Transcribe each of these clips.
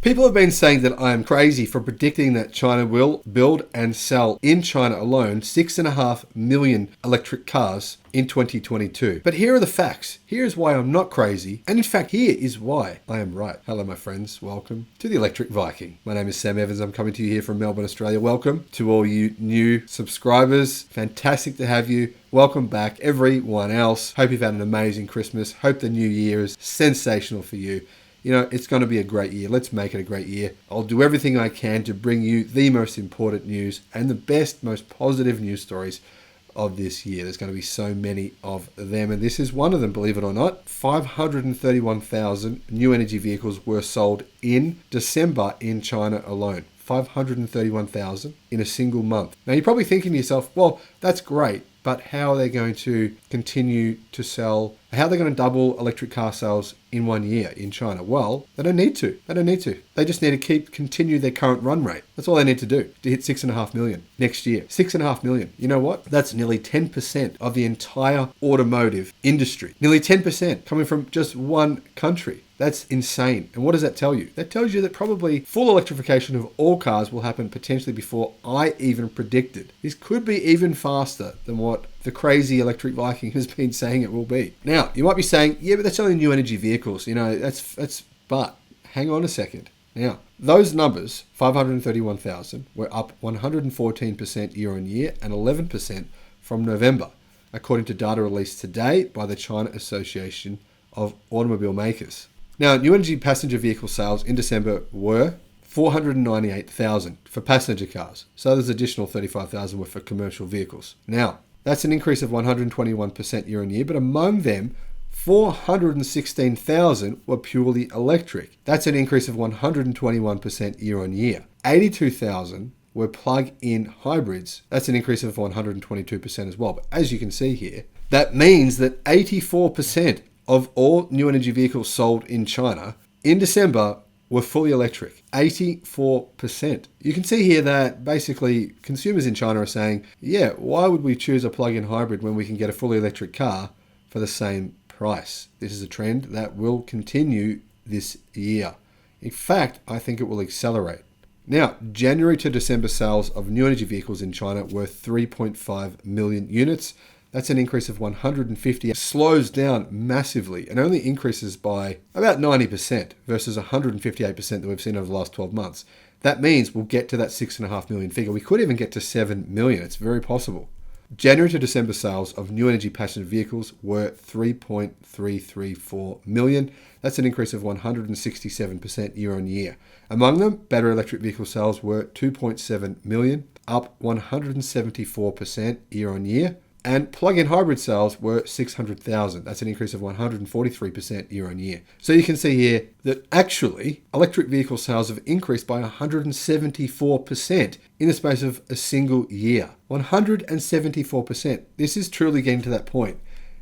People have been saying that I am crazy for predicting that China will build and sell in China alone 6.5 million electric cars in 2022. But here are the facts. Here's why I'm not crazy. And in fact, here is why I am right. Hello, my friends. Welcome to the Electric Viking. My name is Sam Evans. I'm coming to you here from Melbourne, Australia. Welcome to all you new subscribers. Fantastic to have you. Welcome back, everyone else. Hope you've had an amazing Christmas. Hope the new year is sensational for you. You know, it's going to be a great year. Let's make it a great year. I'll do everything I can to bring you the most important news and the best, most positive news stories of this year. There's going to be so many of them, and this is one of them, believe it or not. 531,000 new energy vehicles were sold in December in China alone. 531,000 in a single month. Now, you're probably thinking to yourself, well, that's great, but how are they going to continue to sell? How are they going to double electric car sales in 1 year in China? Well, they don't need to. They just need to continue their current run rate. That's all they need to do to hit 6.5 million next year. 6.5 million. You know what? That's nearly 10% of the entire automotive industry. Nearly 10% coming from just one country. That's insane. And what does that tell you? That tells you that probably full electrification of all cars will happen potentially before I even predicted. This could be even faster than what the crazy Electric Viking has been saying it will be. Now, you might be saying, yeah, but that's only new energy vehicles. You know, but hang on a second. Now, those numbers, 531,000, were up 114% year on year and 11% from November, according to data released today by the China Association of Automobile Makers. Now, new energy passenger vehicle sales in December were 498,000 for passenger cars. So there's additional 35,000 were for commercial vehicles. Now, that's an increase of 121% year on year, but among them, 416,000 were purely electric. That's an increase of 121% year on year. 82,000 were plug-in hybrids. That's an increase of 122% as well. But as you can see here, that means that 84% of all new energy vehicles sold in China in December were fully electric. 84%. You can see here that basically consumers in China are saying, yeah, why would we choose a plug-in hybrid when we can get a fully electric car for the same price? This is a trend that will continue this year. In fact, I think it will accelerate. Now, January to December sales of new energy vehicles in China were 3.5 million units. That's an increase of 150. It slows down massively and only increases by about 90% versus 158% that we've seen over the last 12 months. That means we'll get to that 6.5 million figure. We could even get to 7 million. It's very possible. January to December sales of new energy passenger vehicles were 3.334 million. That's an increase of 167% year on year. Among them, battery electric vehicle sales were 2.7 million, up 174% year on year. And plug-in hybrid sales were 600,000. That's an increase of 143% year on year. So you can see here that actually electric vehicle sales have increased by 174% in the space of a single year. 174%. This is truly getting to that point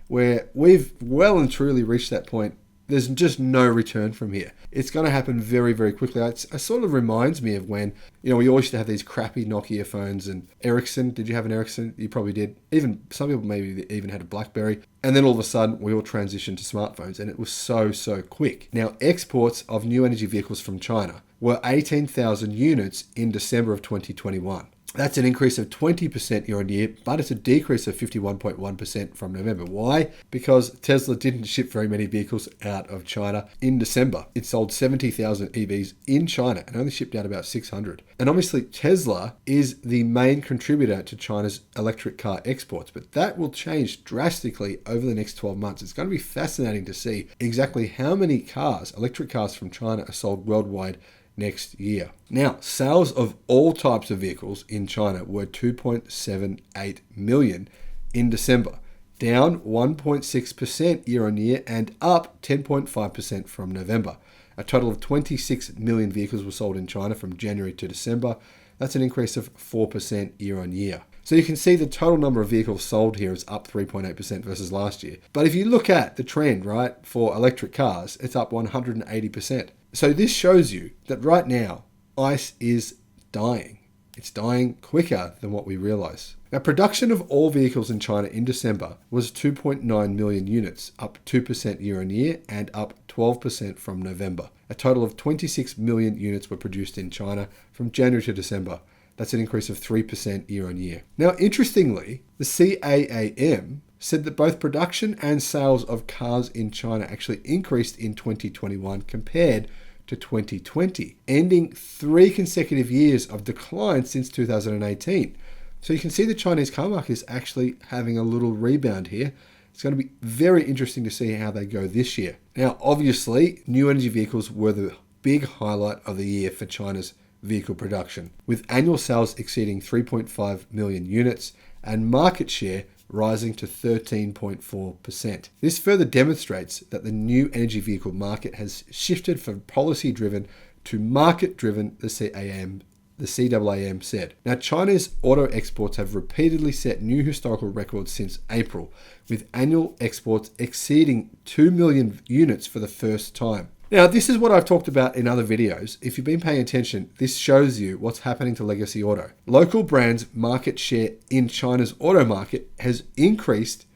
where we've well and truly reached that point. There's just no return from here. It's going to happen very, very quickly. It sort of reminds me of when, we always used to have these crappy Nokia phones and Ericsson. Did you have an Ericsson? You probably did. Even some people maybe even had a BlackBerry. And then all of a sudden, we all transitioned to smartphones and it was so, so quick. Now, exports of new energy vehicles from China were 18,000 units in December of 2021. That's an increase of 20% year on year, but it's a decrease of 51.1% from November. Why? Because Tesla didn't ship very many vehicles out of China in December. It sold 70,000 EVs in China and only shipped out about 600. And obviously Tesla is the main contributor to China's electric car exports, but that will change drastically over the next 12 months. It's going to be fascinating to see exactly how many cars, electric cars from China, are sold worldwide next year. Now, sales of all types of vehicles in China were 2.78 million in December, down 1.6% year on year and up 10.5% from November. A total of 26 million vehicles were sold in China from January to December. That's an increase of 4% year on year. So you can see the total number of vehicles sold here is up 3.8% versus last year. But if you look at the trend, right, for electric cars, it's up 180%. So this shows you that right now, ICE is dying. It's dying quicker than what we realize. Now, production of all vehicles in China in December was 2.9 million units, up 2% year on year and up 12% from November. A total of 26 million units were produced in China from January to December. That's an increase of 3% year on year. Now, interestingly, the CAAM said that both production and sales of cars in China actually increased in 2021 compared to 2020, ending 3 consecutive years of decline since 2018. So you can see the Chinese car market is actually having a little rebound here. It's going to be very interesting to see how they go this year. Now, obviously, new energy vehicles were the big highlight of the year for China's vehicle production, with annual sales exceeding 3.5 million units and market share rising to 13.4%. This further demonstrates that the new energy vehicle market has shifted from policy-driven to market-driven, the CAAM said. Now, China's auto exports have repeatedly set new historical records since April, with annual exports exceeding 2 million units for the first time. Now, this is what I've talked about in other videos. If you've been paying attention, this shows you what's happening to legacy auto. Local brands' market share in China's auto market has exceeded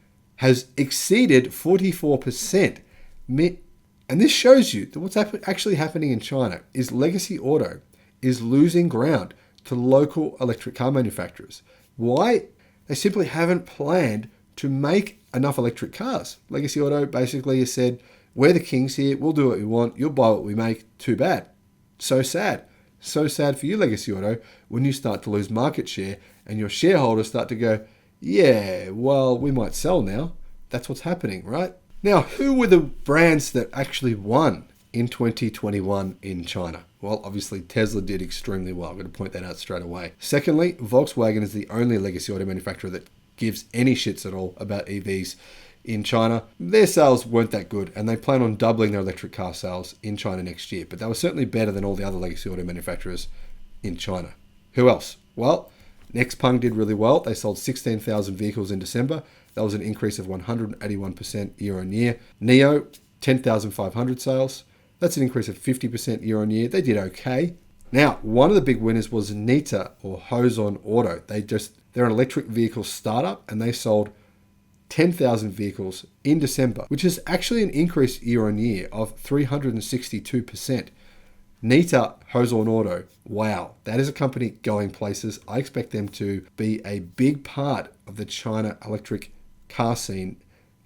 44%. And this shows you that what's actually happening in China is legacy auto is losing ground to local electric car manufacturers. Why? They simply haven't planned to make enough electric cars. Legacy auto basically has said, we're the kings here, we'll do what we want, you'll buy what we make, too bad. So sad. So sad for you, legacy auto, when you start to lose market share and your shareholders start to go, yeah, well, we might sell now. That's what's happening, right? Now, who were the brands that actually won in 2021 in China? Well, obviously, Tesla did extremely well. I'm going to point that out straight away. Secondly, Volkswagen is the only legacy auto manufacturer that gives any shits at all about EVs in China. Their sales weren't that good, and they plan on doubling their electric car sales in China next year. But they were certainly better than all the other legacy auto manufacturers in China. Who else? Well, Nexpeng did really well. They sold 16,000 vehicles in December. That was an increase of 181% year on year. NIO, 10,500 sales. That's an increase of 50% year on year. They did okay. Now, one of the big winners was Nita, or Hozon Auto. They're an electric vehicle startup, and they sold 10,000 vehicles in December, which is actually an increase year on year of 362%. Nita Hozon Auto, wow, that is a company going places. I expect them to be a big part of the China electric car scene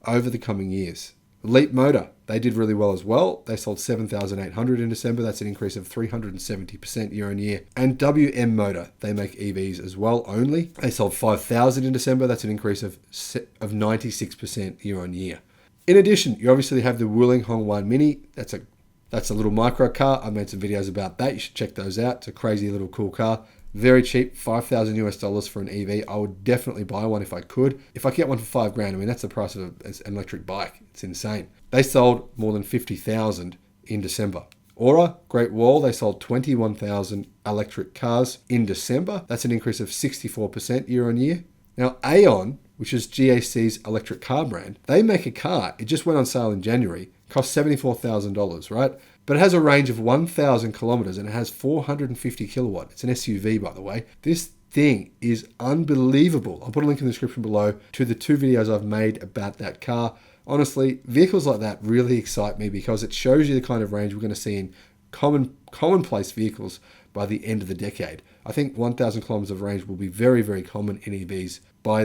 over the coming years. Leap Motor, they did really well as well. They sold 7,800 in December. That's an increase of 370% year on year. And WM Motor, they make EVs as well only. They sold 5,000 in December. That's an increase of 96% year on year. In addition, you obviously have the Wuling Hongwan Mini. That's a little micro car. I made some videos about that. You should check those out. It's a crazy little cool car. Very cheap, $5,000 for an EV. I would definitely buy one if I could. If I get one for $5,000, I mean, that's the price of an electric bike. It's insane. They sold more than 50,000 in December. Aura, Great Wall, they sold 21,000 electric cars in December. That's an increase of 64% year on year. Now, Aion, which is GAC's electric car brand, they make a car. It just went on sale in January. Cost $74,000, right? But it has a range of 1,000 kilometers and it has 450 kilowatt. It's an SUV, by the way. This thing is unbelievable. I'll put a link in the description below to the 2 videos I've made about that car. Honestly, vehicles like that really excite me because it shows you the kind of range we're going to see in commonplace vehicles by the end of the decade. I think 1,000 kilometers of range will be very, very common in EVs by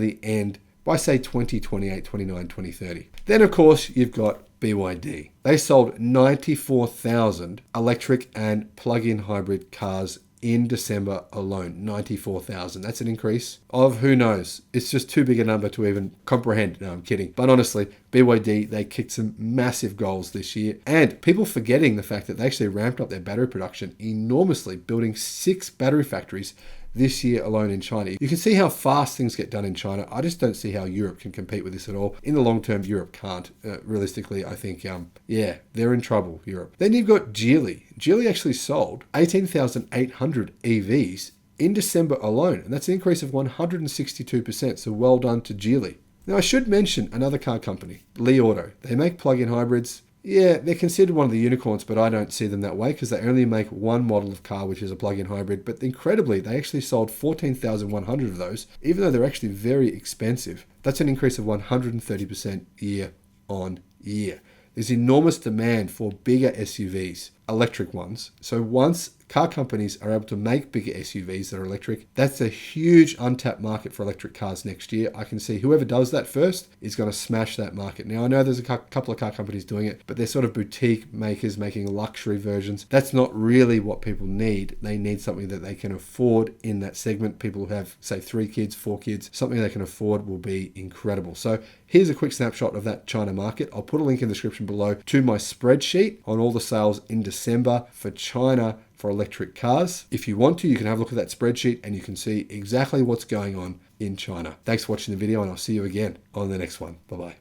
say 2028, 29, 2030. Then, of course, you've got BYD. They sold 94,000 electric and plug-in hybrid cars in December alone. 94,000. That's an increase of who knows. It's just too big a number to even comprehend. No, I'm kidding. But honestly, BYD, they kicked some massive goals this year. And people forgetting the fact that they actually ramped up their battery production enormously, building 6 battery factories this year alone in China. You can see how fast things get done in China. I just don't see how Europe can compete with this at all. In the long term, Europe can't. Realistically, I think, they're in trouble, Europe. Then you've got Geely. Geely actually sold 18,800 EVs in December alone, and that's an increase of 162%, so well done to Geely. Now, I should mention another car company, Li Auto. They make plug-in hybrids. Yeah, they're considered one of the unicorns, but I don't see them that way because they only make one model of car, which is a plug-in hybrid. But incredibly, they actually sold 14,100 of those, even though they're actually very expensive. That's an increase of 130% year on year. There's enormous demand for bigger SUVs, electric ones. So once car companies are able to make bigger SUVs that are electric, that's a huge untapped market for electric cars next year. I can see whoever does that first is going to smash that market. Now, I know there's a couple of car companies doing it, but they're sort of boutique makers making luxury versions. That's not really what people need. They need something that they can afford in that segment. People who have, say, 3 kids, 4 kids, something they can afford will be incredible. So here's a quick snapshot of that China market. I'll put a link in the description below to my spreadsheet on all the sales in December for China for electric cars. If you want to, you can have a look at that spreadsheet and you can see exactly what's going on in China. Thanks for watching the video, and I'll see you again on the next one. Bye-bye.